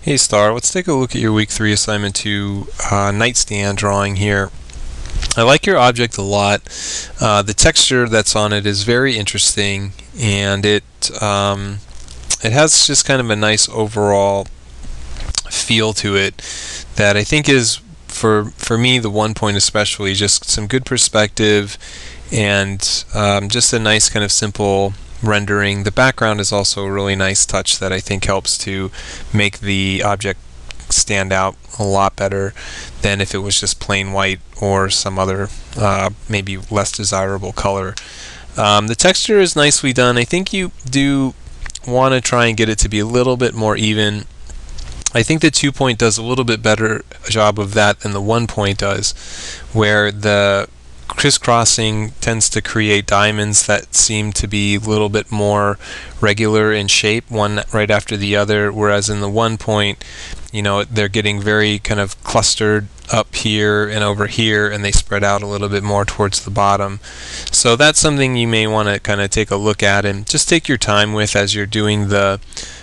Hey Star, let's take a look at your week 3 assignment 2 nightstand drawing here. I like your object a lot. The texture that's on it is very interesting, and it has just kind of a nice overall feel to it that I think is, for me, the 1 point especially, just some good perspective and just a nice kind of simple rendering. The background is also a really nice touch that I think helps to make the object stand out a lot better than if it was just plain white or some other maybe less desirable color. The texture is nicely done. I think you do want to try and get it to be a little bit more even. I think the 2-point does a little bit better job of that than the 1-point does, where the crisscrossing tends to create diamonds that seem to be a little bit more regular in shape, one right after the other, whereas in the 1-point, they're getting very kind of clustered up here and over here, and they spread out a little bit more towards the bottom. So that's something you may want to kind of take a look at and just take your time with as you're doing the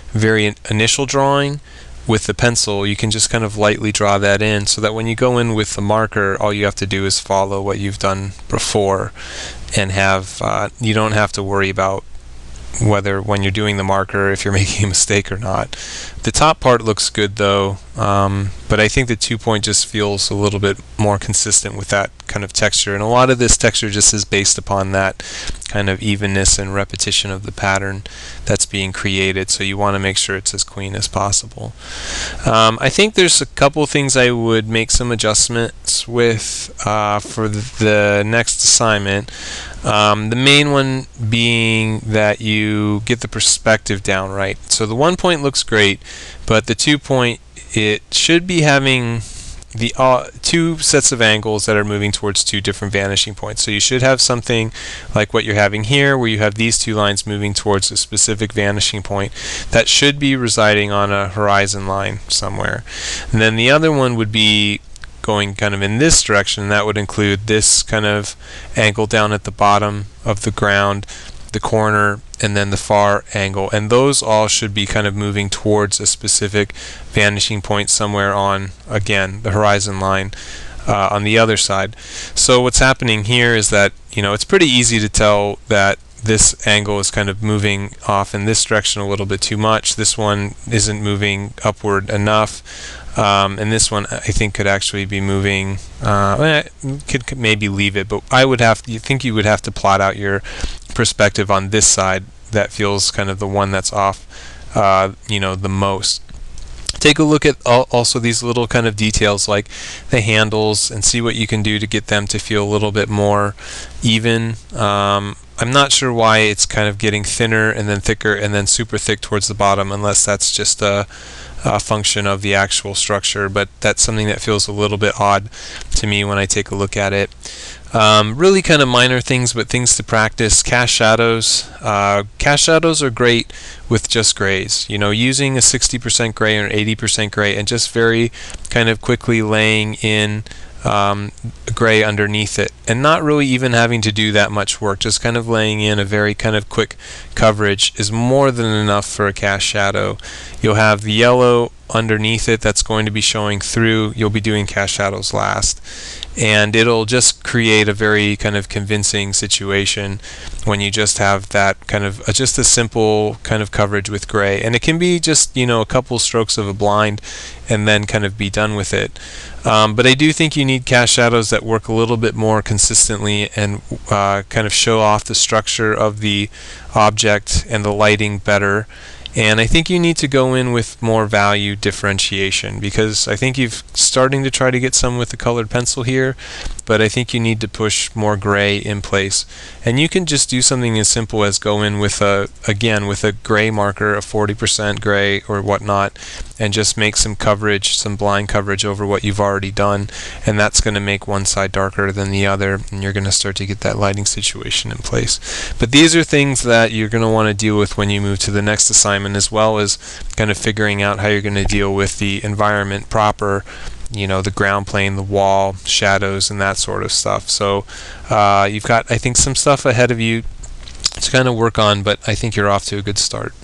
very initial drawing. With the pencil, you can just kind of lightly draw that in so that when you go in with the marker, all you have to do is follow what you've done before and you don't have to worry about whether when you're doing the marker if you're making a mistake or not. The top part looks good though, but I think the 2-point just feels a little bit more consistent with that kind of texture, and a lot of this texture just is based upon that kind of evenness and repetition of the pattern that's being created, so you want to make sure it's as clean as possible. I think there's a couple things I would make some adjustments with for the next assignment. The main one being that you get the perspective down right. So the 1-point looks great, but the 2-point, it should be having the two sets of angles that are moving towards two different vanishing points. So you should have something like what you're having here, where you have these two lines moving towards a specific vanishing point that should be residing on a horizon line somewhere. And then the other one would be going kind of in this direction, and that would include this kind of angle down at the bottom of the ground, the corner, and then the far angle, and those all should be kind of moving towards a specific vanishing point somewhere on, again, the horizon line on the other side. So what's happening here is that it's pretty easy to tell that this angle is kind of moving off in this direction a little bit too much. This one isn't moving upward enough. And this one I think could actually be moving, could maybe leave it, but you think you would have to plot out your perspective on this side that feels kind of the one that's off the most. Take a look at also these little kind of details like the handles and see what you can do to get them to feel a little bit more even. I'm not sure why it's kind of getting thinner and then thicker and then super thick towards the bottom, unless that's just a function of the actual structure, but that's something that feels a little bit odd to me when I take a look at it. Really kind of minor things, but things to practice. Cast shadows. Cast shadows are great with just grays. Using a 60% gray or 80% gray and just very kind of quickly laying in gray underneath it, and not really even having to do that much work. Just kind of laying in a very kind of quick coverage is more than enough for a cast shadow. You'll have the yellow underneath it that's going to be showing through. You'll be doing cast shadows last, and it'll just create a very kind of convincing situation when you just have that kind of just a simple kind of coverage with gray, and it can be just a couple strokes of a blind and then kind of be done with it. But I do think you need cast shadows that work a little bit more consistently and kind of show off the structure of the object and the lighting better. And I think you need to go in with more value differentiation, because I think you're starting to try to get some with the colored pencil here, but I think you need to push more gray in place. And you can just do something as simple as go in with with a gray marker, a 40% gray or whatnot, and just make some coverage, some blind coverage over what you've already done, and that's going to make one side darker than the other, and you're going to start to get that lighting situation in place. But these are things that you're going to want to deal with when you move to the next assignment, as well as kind of figuring out how you're going to deal with the environment proper, the ground plane, the wall, shadows, and that sort of stuff. So you've got, I think, some stuff ahead of you to kind of work on, but I think you're off to a good start.